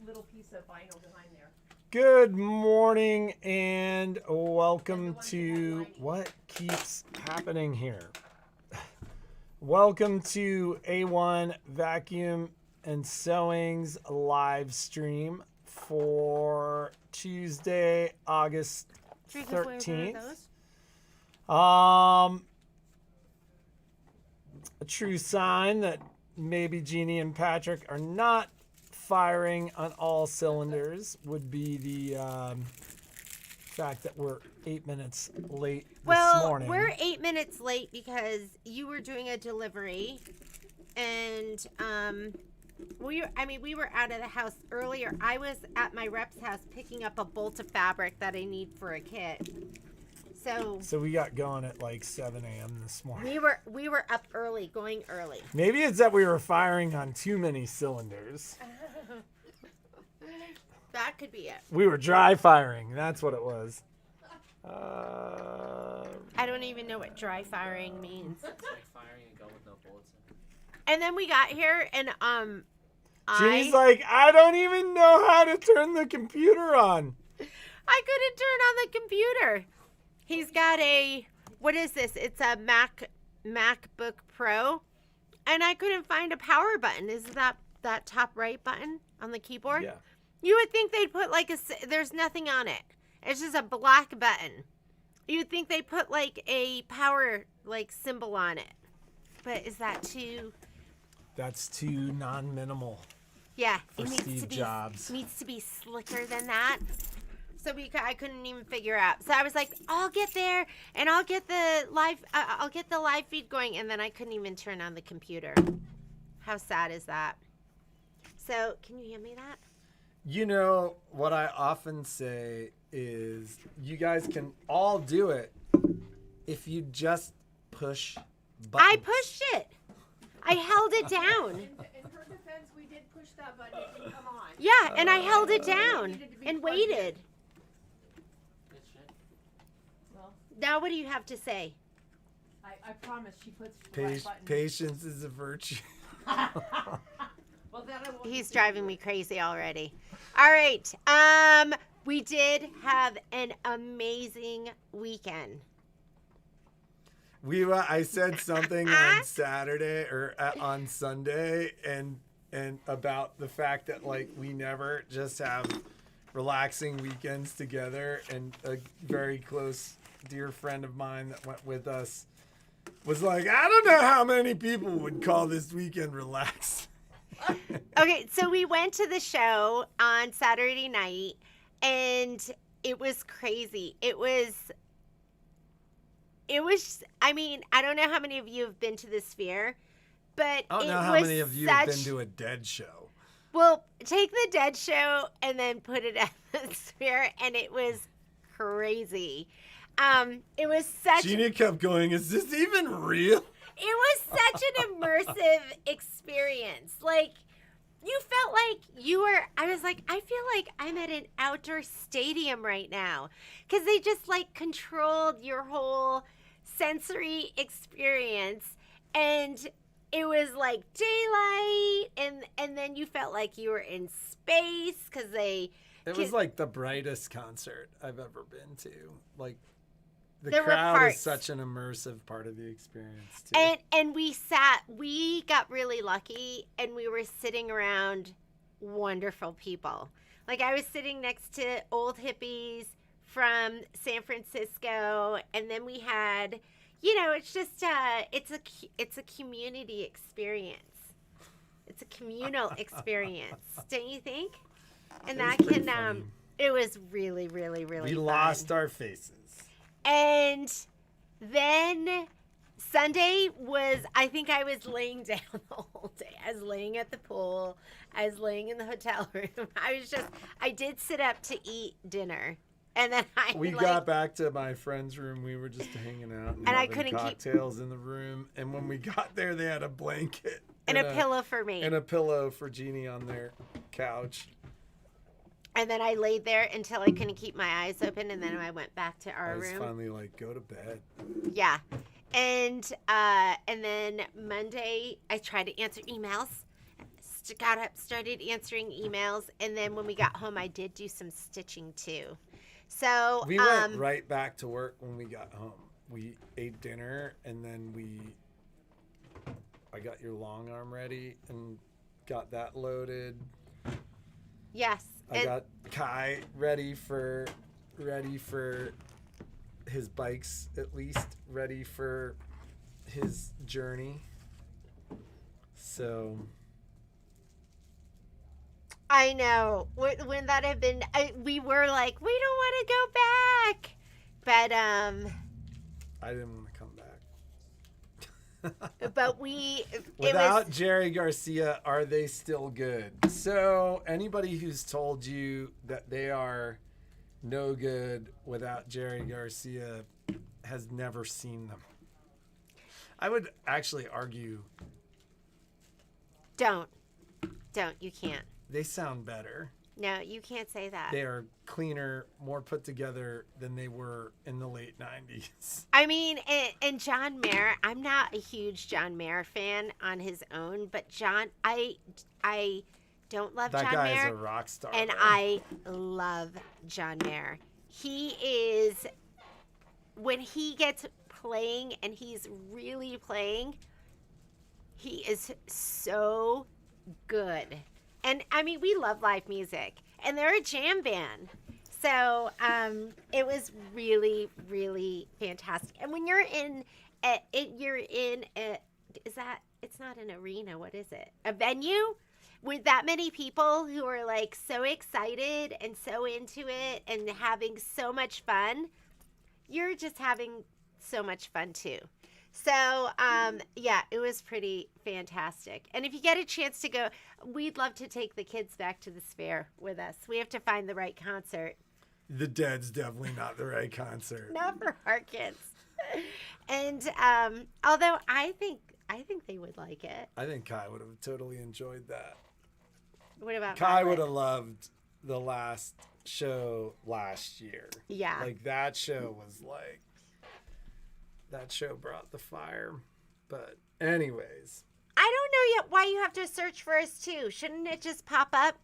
little piece of vinyl behind there. Good morning and welcome to what keeps happening here. Welcome to A-1 Vacuum and Sewing's live stream for Tuesday, August 13th. A true sign that maybe Jeannie and Patrick are not firing on all cylinders would be the fact that we're 8 minutes late this morning. Well, we're 8 minutes late because you were doing a delivery, and we were out of the house earlier. I was at my rep's house picking up a bolt of fabric that I need for a kit. So we got going at like 7 a.m. this morning. We were up early, going early. Maybe it's that we were firing on too many cylinders. That could be it. We were dry firing. That's what it was. I don't even know what dry firing means. It's like firing a gun with no bullets in it. And then we got here, and Jeannie's like, I don't even know how to turn the computer on. I couldn't turn on the computer. He's got what is this? It's a MacBook Pro, and I couldn't find a power button. Is that top right button on the keyboard? Yeah. You would think they'd put there's nothing on it. It's just a black button. You'd think they put like a power symbol on it. But is that too? That's too non-minimal. Yeah, for Steve Jobs. Needs to be slicker than that. So I couldn't even figure out. So I was like, I'll get there and I'll get the live feed going, and then I couldn't even turn on the computer. How sad is that? So can you hand me that? You know, what I often say is you guys can all do it if you just push buttons. I pushed it. I held it down. In her defense, we did push that button. It didn't come on. Yeah, and I held it down and waited. Good shit. Well, Now what do you have to say? I promise she puts the right button. Patience is a virtue. Well, then I won't. He's driving me crazy already. All right. We did have an amazing weekend. I said something on Saturday or on Sunday and about the fact that we never just have relaxing weekends together, and a very close dear friend of mine that went with us was like, I don't know how many people would call this weekend relaxed. Okay, so we went to the show on Saturday night, and it was crazy. It was, I mean, I don't know how many of you have been to the Sphere, but I don't know how many of you have been to a Dead show. Well, take the Dead show and then put it at the Sphere, and it was crazy. It was such... Gina kept going, is this even real? It was such an immersive experience. You felt like you were, I was like, I feel like I'm at an outdoor stadium right now. Because they just controlled your whole sensory experience. And it was like daylight. And then you felt like you were in space because they... It was like the brightest concert I've ever been to. The There were crowd parts. is such an immersive part of the experience too. And we got really lucky, and we were sitting around wonderful people. I was sitting next to old hippies from San Francisco, and then we had, it's just it's a community experience. It's a communal experience, don't you think? And that can funny. It was really, really, really We fun. lost our faces. And then Sunday was, I think I was laying down the whole day. I was laying at the pool. I was laying in the hotel room. I did sit up to eat dinner. And then We got back to my friend's room. We were just hanging out and I having couldn't cocktails in the room. And when we got there, they had a blanket and a pillow for me. and a pillow for Jeannie on their couch. And then I laid there until I couldn't keep my eyes open, and then I went back to our I was room. finally go to bed. Yeah. And then Monday, I tried to answer emails. got up, started answering emails, and then when we got home, I did do some stitching too. So We went right back to work when we got home. We ate dinner, and then I got your long arm ready and got that loaded. Yes. I got Kai ready for his bikes, at least ready for his journey. So I know. Wouldn't that have been? We were like, we don't want to go back, but I didn't want to come back. but Without Jerry Garcia, are they still good? So anybody who's told you that they are no good without Jerry Garcia has never seen them. I would actually argue Don't. You can't. they sound better. No, you can't say that. They are cleaner, more put together than they were in the late 90s. I mean, and John Mayer, I'm not a huge John Mayer fan on his own, but I don't love That John guy Mayer. is a rock star. And though. I love John Mayer. He is, when he gets playing and he's really playing, he is so good. And I mean, we love live music, and they're a jam band. So it was really, really fantastic. And when you're it's not an arena, what is it? A venue with that many people who are like so excited and so into it and having so much fun, you're just having so much fun too. So, yeah, it was pretty fantastic. And if you get a chance to go, we'd love to take the kids back to the Sphere with us. We have to find the right concert. The Dead's definitely not the right concert. Not for our kids. And although I think they would like it. I think Kai would have totally enjoyed that. What about Kai Violet? would have loved the last show last year. Yeah. Like that show was like, that show brought the fire. But anyways. I don't know yet why you have to search for us too. Shouldn't it just pop up?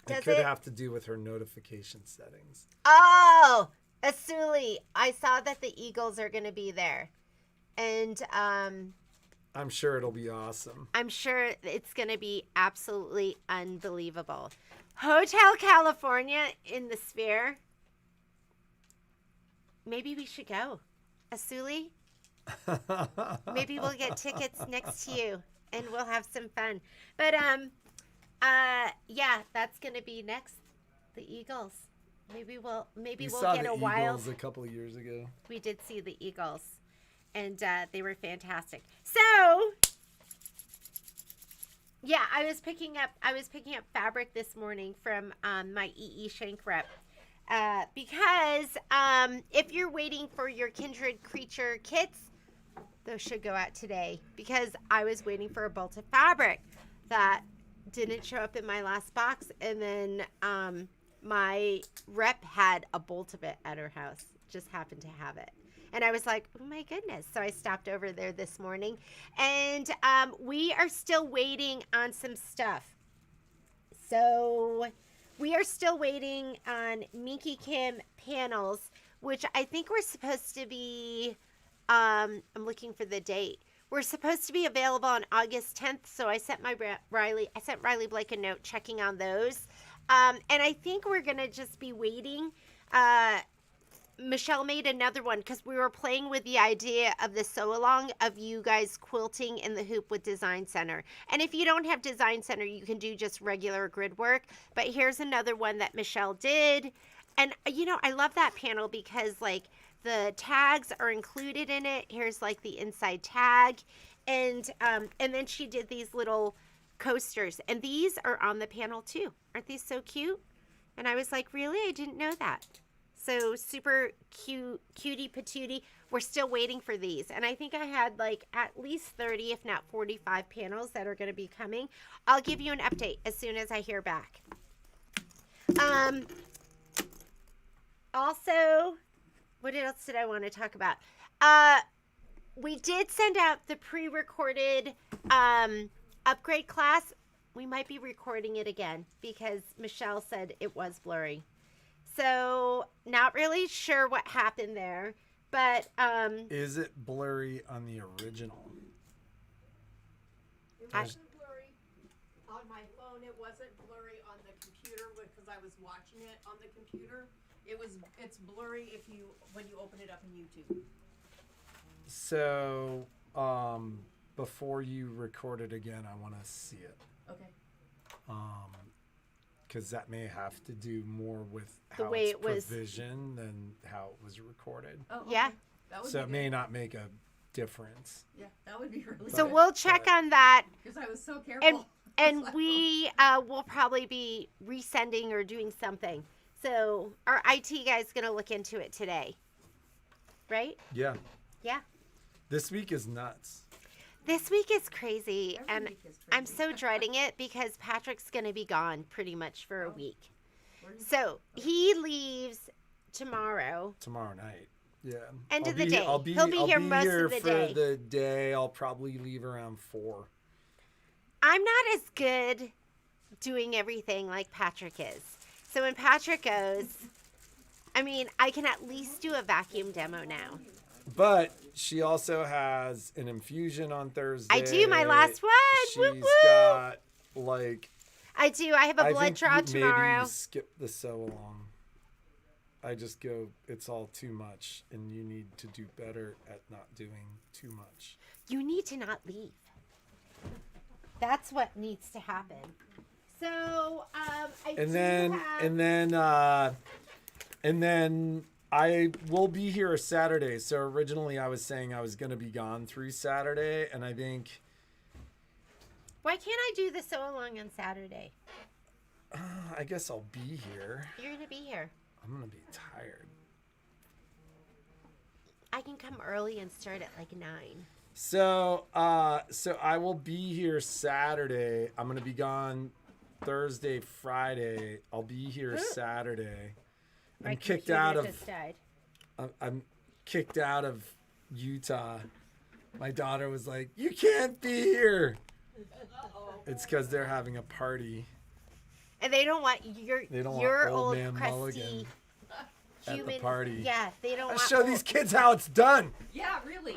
It could have to do with her notification settings. Oh, Asuli. I saw that the Eagles are going to be there. And I'm sure it'll be awesome. I'm sure it's going to be absolutely unbelievable. Hotel California in the Sphere. Maybe we should go. Asuli? Maybe we'll get tickets next to you and we'll have some fun. But yeah, that's going to be next. The Eagles. Maybe we'll saw get the a wild. Eagles a couple of years ago. We did see the Eagles, and they were fantastic. So, yeah, I was picking up fabric this morning from my EE Shank rep. Because if you're waiting for your Kindred Creature kits, those should go out today. Because I was waiting for a bolt of fabric that didn't show up in my last box, and then my rep had a bolt of it at her house. Just happened to have it. And I was like, oh my goodness. So I stopped over there this morning. And we are still waiting on some stuff. So we are still waiting on Minky Kim panels, which I think we're supposed to be, I'm looking for the date. We're supposed to be available on August 10th. So I sent Riley Blake a note checking on those. And I think we're going to just be waiting. Michelle made another one because we were playing with the idea of the sew-along of you guys quilting in the hoop with Design Center. And if you don't have Design Center, you can do just regular grid work. But here's another one that Michelle did. And, you know, I love that panel because, like, the tags are included in it. Here's, like, the inside tag. And then she did these little coasters. And these are on the panel, too. Aren't these so cute? And I was like, really? I didn't know that. So super cute, cutie patootie. We're still waiting for these. And I think I had like at least 30, if not 45 panels that are going to be coming. I'll give you an update as soon as I hear back. Also, what else did I want to talk about? We did send out the pre-recorded upgrade class, we might be recording it again because Michelle said it was blurry. So not really sure what happened there, but Is it blurry on the original? It wasn't blurry on my phone. It wasn't blurry on the computer because I was watching it on the computer. It's blurry when you open it up in YouTube. So, before you record it again, I want to see it. Okay. Because that may have to do more with The how way it's it was- provisioned than how it was recorded. Oh, okay. yeah. That would So be it may good. not make a difference. Yeah, that would be really So good. we'll check on that, Because I was so careful. and we will probably be resending or doing something. So our IT guy's gonna look into it today, right? Yeah. Yeah. This week is nuts. This week is crazy, Every and week is I'm crazy. so dreading it because Patrick's gonna be gone pretty much for a week. Where does- So he leaves tomorrow. Tomorrow night. Yeah. End I'll of the be- day. I'll be, He'll be I'll here be most of here the for day. the day. I'll probably leave around 4. I'm not as good doing everything like Patrick is. So when Patrick goes, I mean, I can at least do a vacuum demo now. But she also has an infusion on Thursday. I do my last one. She's Woo woo. got like I do. I have a I blood think draw maybe tomorrow. you skip the sew along. I just go, it's all too much, and you need to do better at not doing too much. You need to not leave. That's what needs to happen. So, I do And then have... and then I will be here Saturday. So originally I was saying I was going to be gone through Saturday, and I think Why can't I do the sew along on Saturday? I guess I'll be here. You're going to be here. I'm going to be tired. I can come early and start at like 9. So I will be here Saturday. I'm gonna be gone Thursday, Friday. I'll be here Saturday. My I'm kicked computer out of. just died. I'm kicked out of Utah. My daughter was like, "You can't be here." It's because they're having a party And they don't want They don't want your old old man crusty Mulligan at the human. party. Yeah, they don't I'll want. show these kids how it's done. Yeah, really.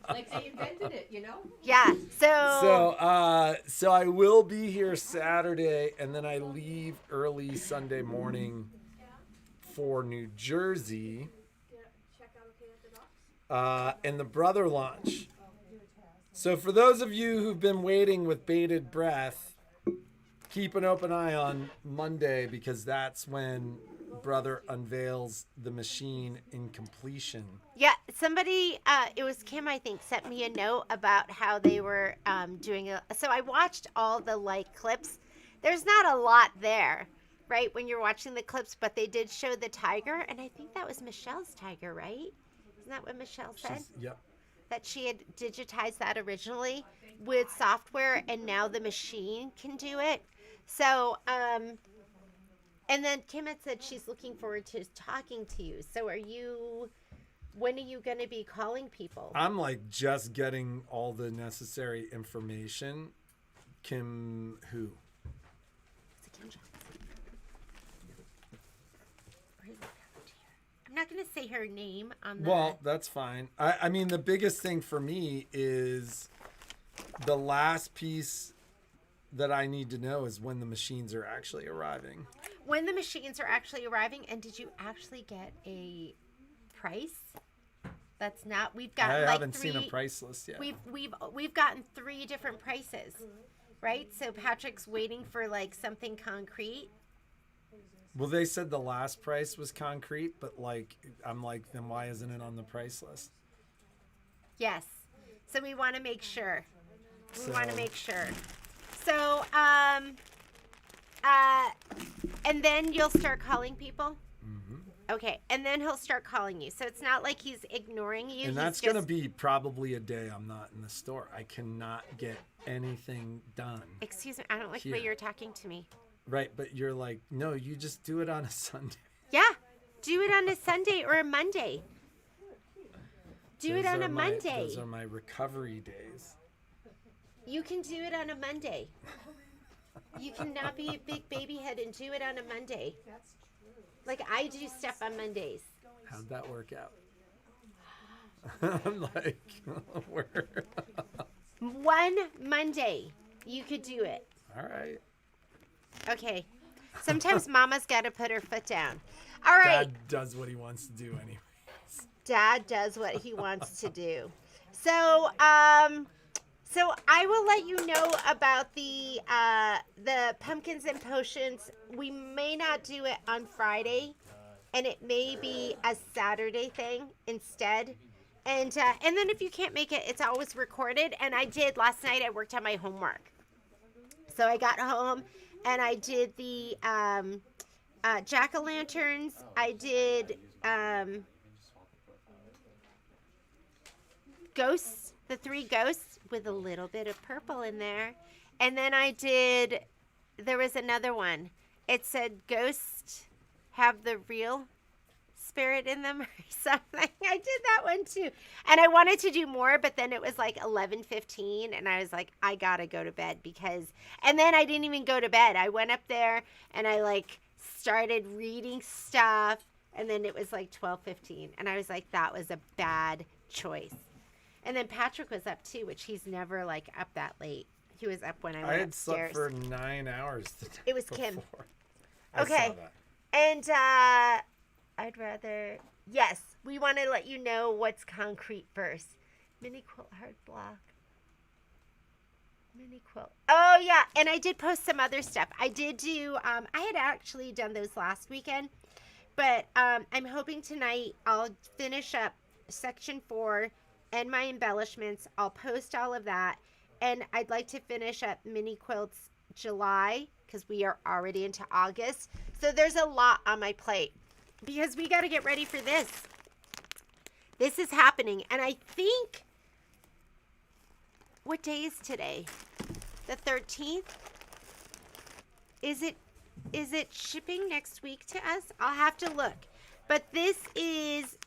Like they invented it, you know? Yeah, So I will be here Saturday, and then I leave early Sunday morning for New Jersey Check out okay at the docks. and the brother launch. So for those of you who've been waiting with bated breath, keep an open eye on Monday, because that's when brother unveils the machine in completion. yeah. Somebody, it was Kim, I think, sent me a note about how they were doing a. So I watched all the clips. There's not a lot there, right? When you're watching the clips, but they did show the tiger, and I think that was Michelle's tiger, right? Isn't that what Michelle said? Yep. That she had digitized that originally with software, and now the machine can do it. So, and then Kim had said she's looking forward to talking to you. So when are you going to be calling people? I'm just getting all the necessary information. Kim who? It's a Kim Johnson. Where is it? I'm not going to say her name on the... Well, that's fine. I mean, the biggest thing for me is the last piece that I need to know is when the machines are actually arriving. When the machines are actually arriving, and did you actually get a price? That's not... We've got I haven't 3... seen a price list yet. We've gotten 3 different prices, right? So Patrick's waiting for something concrete. Well, they said the last price was concrete, but I'm like, then why isn't it on the price list? Yes. So we want to make sure. We want to So- make sure. So and then you'll start calling people. Okay, and then he'll start calling you. So it's not like he's ignoring you. And that's going to be probably a day I'm not in the store. I cannot get anything done. Excuse me, I don't like the Here. way you're talking to me. Right, but you're like, no, you just do it on a Sunday. Yeah, do it on a Sunday or a Monday. Do it Those on are a my- Monday. Those are my recovery days. You can do it on a Monday. You cannot be a big baby head and do it on a Monday. That's true. Like I do stuff on Mondays. How'd that work out? I'm like, where? One Monday, you could do it. All right. Okay. Sometimes Mama's got to put her foot down. All right. Dad does what he wants to do anyway. Dad does what he wants to do. So, so I will let you know about the pumpkins and potions. We may not do it on Friday, and it may be a Saturday thing instead. And then if you can't make it, it's always recorded. And I did last night. I worked on my homework, so I got home and I did the jack-o'-lanterns. I did ghosts, the 3 ghosts with a little bit of purple in there. And then I did, there was another one. It said ghosts have the real spirit in them or something. I did that one too. And I wanted to do more, but then it was like 11:15 and I was like, I gotta go to bed and then I didn't even go to bed. I went up there and I like started reading stuff and then it was like 12:15 and I was like, that was a bad choice. And then Patrick was up too, which he's never like up that late. He was up when I went upstairs. Slept for 9 hours today. It was Kim. Before. I Okay. saw that. And I'd rather, yes, we want to let you know what's concrete first. Mini quilt hard block. Mini quilt. Oh, yeah. And I did post some other stuff. I did do, I had actually done those last weekend. But I'm hoping tonight I'll finish up section 4 and my embellishments. I'll post all of that. And I'd like to finish up mini quilts July because we are already into August. So there's a lot on my plate because we got to get ready for this. This is happening. And I think, what day is today? The 13th? Is it shipping next week to us? I'll have to look. But this is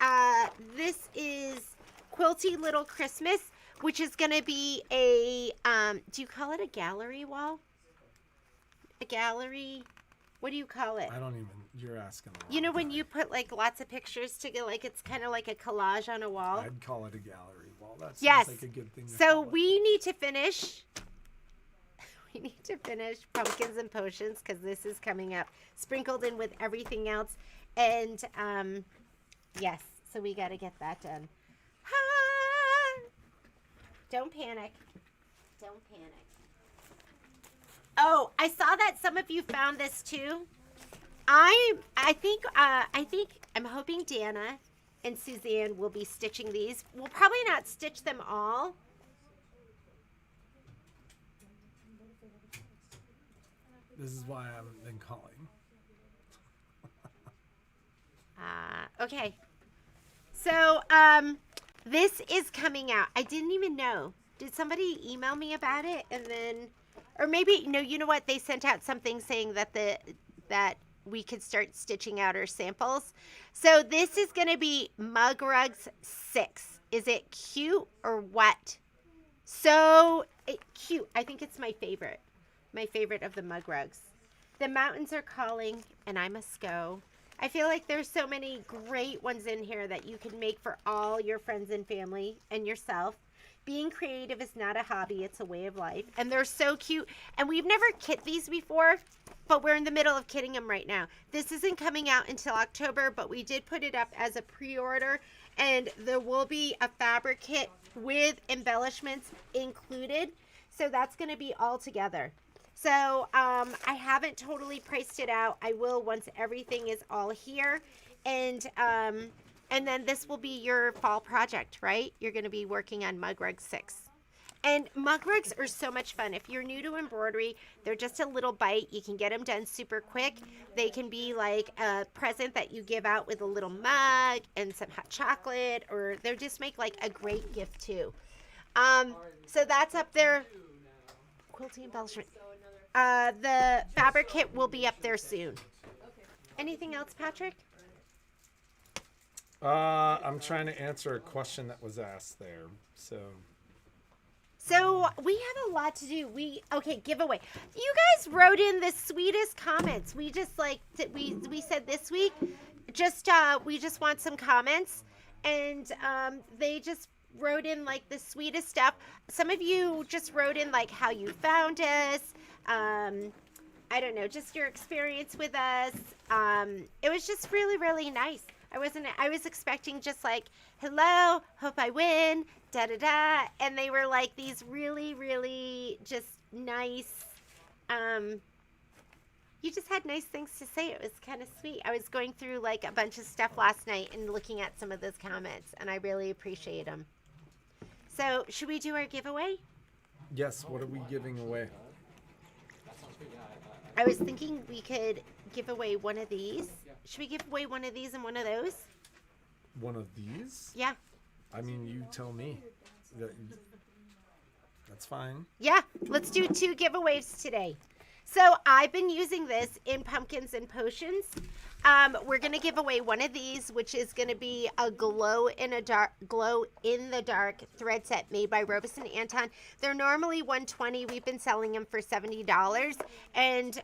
Quilty Little Christmas, which is going to be a, do you call it a gallery wall? A gallery, what do you call it? I don't even, you're asking. You know when you put like lots of pictures together, like it's kind of like a collage on a wall? I'd call it a gallery wall. That sounds Yes. like a good thing to So call it. we need to finish. We need to finish pumpkins and potions because this is coming up, sprinkled in with everything else. And yes, so we got to get that done. Ah! Don't panic. Don't panic. Oh, I saw that some of you found this too. I think I'm hoping Dana and Suzanne will be stitching these. We'll probably not stitch them all. This is why I haven't been calling. Okay. So, this is coming out. I didn't even know. Did somebody email me about it? And then, or maybe, no, you know what? They sent out something saying that that we could start stitching out our samples. So this is going to be Mug Rugs 6. Is it cute or what? So cute. I think it's my favorite. My favorite of the Mug Rugs. The mountains are calling and I must go. I feel like there's so many great ones in here that you can make for all your friends and family and yourself. Being creative is not a hobby, it's a way of life. And they're so cute. And we've never kit these before, but we're in the middle of kitting them right now. This isn't coming out until October, but we did put it up as a pre-order. And there will be a fabric kit with embellishments included. So that's going to be all together. So I haven't totally priced it out. I will once everything is all here. And then this will be your fall project, right? You're going to be working on Mug Rug 6. And Mug Rugs are so much fun. If you're new to embroidery, they're just a little bite. You can get them done super quick. They can be like a present that you give out with a little mug and some hot chocolate, or they just make like a great gift too. So that's up there. Quilting embellishment. The fabric kit will be up there soon. Anything else, Patrick? I'm trying to answer a question that was asked there. So, So we have a lot to do. Okay, giveaway. You guys wrote in the sweetest comments. We just we said this week, we just want some comments, and they just wrote in like the sweetest stuff. Some of you just wrote in like how you found us. I don't know, just your experience with us. It was just really, really nice. I was expecting just like, hello, hope I win, da da da. And they were like these really, really just nice, you just had nice things to say. It was kind of sweet. I was going through like a bunch of stuff last night and looking at some of those comments, and I really appreciate them. So should we do our giveaway? Yes, what are we giving away? I was thinking we could give away one of these. Should we give away one of these and one of those? One of these? Yeah. I mean, you tell me. That's fine. Yeah, let's do 2 giveaways today. So I've been using this in Pumpkins and Potions. We're going to give away one of these, which is going to be a glow in the dark thread set made by Robeson Anton. They're normally $120. We've been selling them for $70, and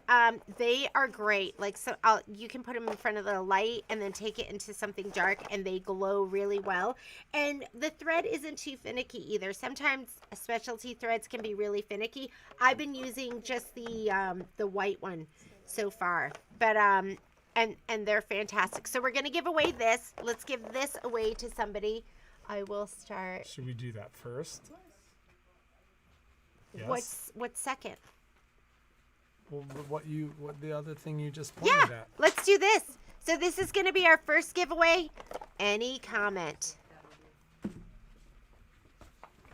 they are great. Like, so you can put them in front of the light and then take it into something dark, and they glow really well. And the thread isn't too finicky either. Sometimes specialty threads can be really finicky. I've been using just the white one so far, but and they're fantastic. So we're going to give away this. Let's give this away to somebody. I will start. Should we do that first? Yes. What's second? Well, what the other thing you just pointed Yeah, at? let's do this. So this is going to be our first giveaway. Any comment?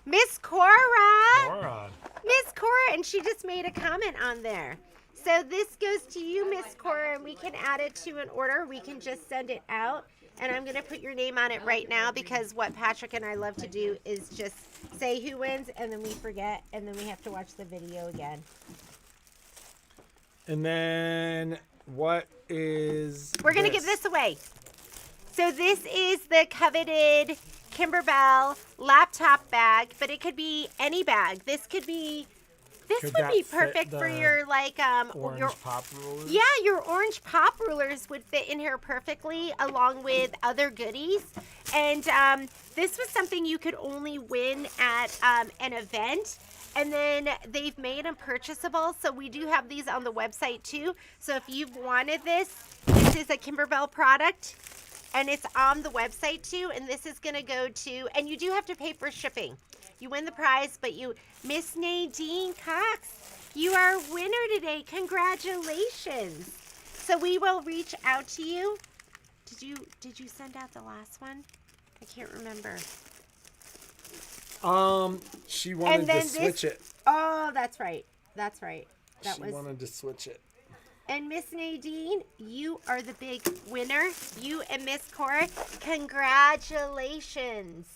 Miss Cora. Miss Cora, and she just made a comment on there. So this goes to you, Miss Cora, and we can add it to an order. We can just send it out, and I'm going to put your name on it right now, because what Patrick and I love to do is just say who wins, and then we forget, and then we have to watch the video again. And then what is We're going to give this away. So this is the coveted Kimberbell laptop bag, but it could be any bag. This would be perfect for your like orange pop rulers? Yeah, your orange pop rulers would fit in here perfectly, along with other goodies. And this was something you could only win at an event. And then they've made them purchasable. So we do have these on the website too. So if you've wanted this is a Kimberbell product. And it's on the website too. And this is going to go to, and you do have to pay for shipping. You win the prize, but Miss Nadine Cox, you are a winner today. Congratulations. So we will reach out to you. Did you send out the last one? I can't remember. She wanted to switch it. Oh, that's right. She wanted to switch it. And Miss Nadine, you are the big winner. You and Miss Cora, congratulations.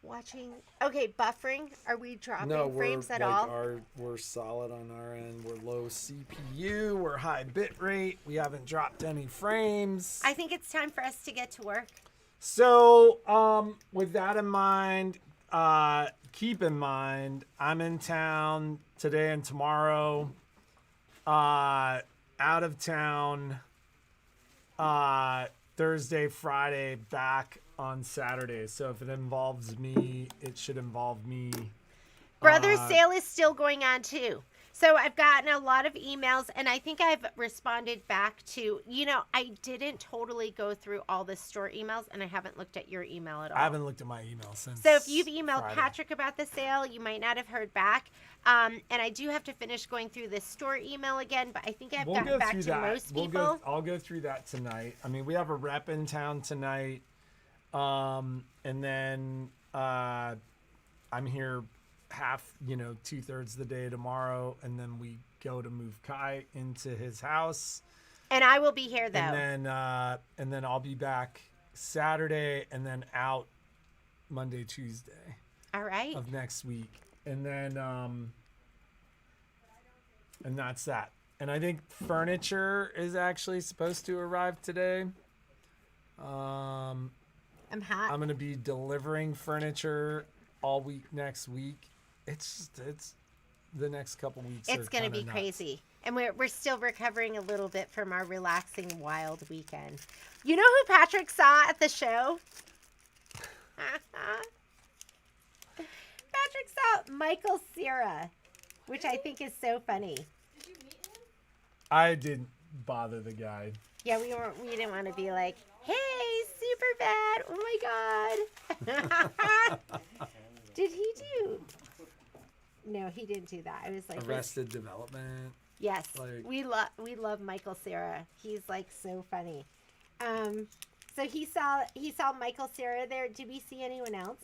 Watching. Okay, buffering. Are we dropping frames at all? We're solid on our end. We're low CPU. We're high bit rate. We haven't dropped any frames. I think it's time for us to get to work. So, with that in mind, keep in mind, I'm in town today and tomorrow. Out of town Thursday, Friday, back on Saturday. So if it involves me, it should involve me. Brother's sale is still going on too. So I've gotten a lot of emails, and I think I've responded back to, I didn't totally go through all the store emails, and I haven't looked at your email at all. I haven't looked at my email since. So if you've emailed Friday. Patrick about the sale, you might not have heard back. And I do have to finish going through the store email again, but I think I've gotten back to most people. I'll go through that tonight. I mean, we have a rep in town tonight. And then I'm here half, 2/3 of the day tomorrow, and then we go to move Kai into his house. And I will be here though. And then I'll be back Saturday, and then out Monday, Tuesday. All right. Of next week. And then and that's that. And I think furniture is actually supposed to arrive today. I'm hot. I'm going to be delivering furniture all week next week. it's the next couple weeks. It's going to be nuts. crazy. And we're still recovering a little bit from our relaxing wild weekend. You know who Patrick saw at the show? Patrick saw Michael Cera, which I think is so funny. Did you meet him? I didn't bother the guy. Yeah, we didn't want to be like, hey, super bad. Oh my God. Did he do? No, he didn't do that. I was like, Arrested Development. yes, Like- we love Michael Cera. He's like so funny. So he saw Michael Cera there. Did we see anyone else?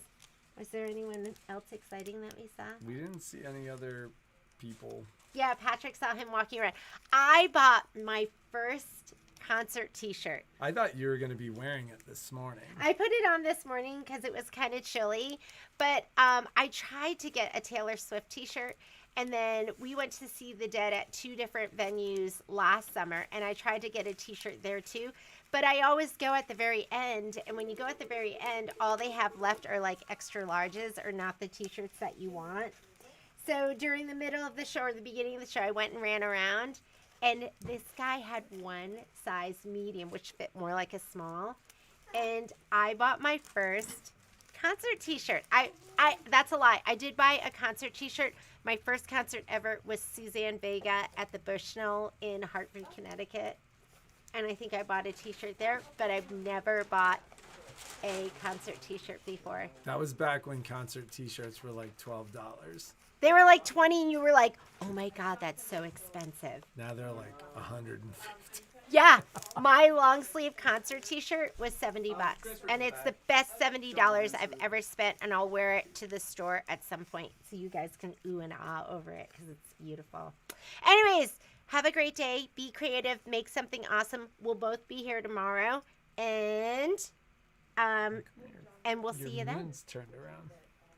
Was there anyone else exciting that we saw? We didn't see any other people. Yeah, Patrick saw him walking around. I bought my first concert T-shirt. I thought you were going to be wearing it this morning. I put it on this morning because it was kind of chilly, but I tried to get a Taylor Swift T-shirt, and then we went to see The Dead at 2 different venues last summer, and I tried to get a T-shirt there too, but I always go at the very end, and when you go at the very end, all they have left are like extra larges or not the T-shirts that you want. So during the middle of the show or the beginning of the show, I went and ran around, and this guy had one size medium, which fit more like a small. And I bought my first concert T-shirt. I that's a lie. I did buy a concert T-shirt. My first concert ever was Suzanne Vega at the Bushnell in Hartford, Connecticut. And I think I bought a T-shirt there, but I've never bought a concert T-shirt before. That was back when concert T-shirts were like $12. They were like 20 and you were like, oh my God, that's so expensive. Now they're like 150. Yeah, my long sleeve concert T-shirt was $70, and it's the best $70 I've ever spent, and I'll wear it to the store at some point so you guys can ooh and ah over it because it's beautiful. Anyways, have a great day. Be creative. Make something awesome. We'll both be here tomorrow, and we'll see you Your then. moon's turned around.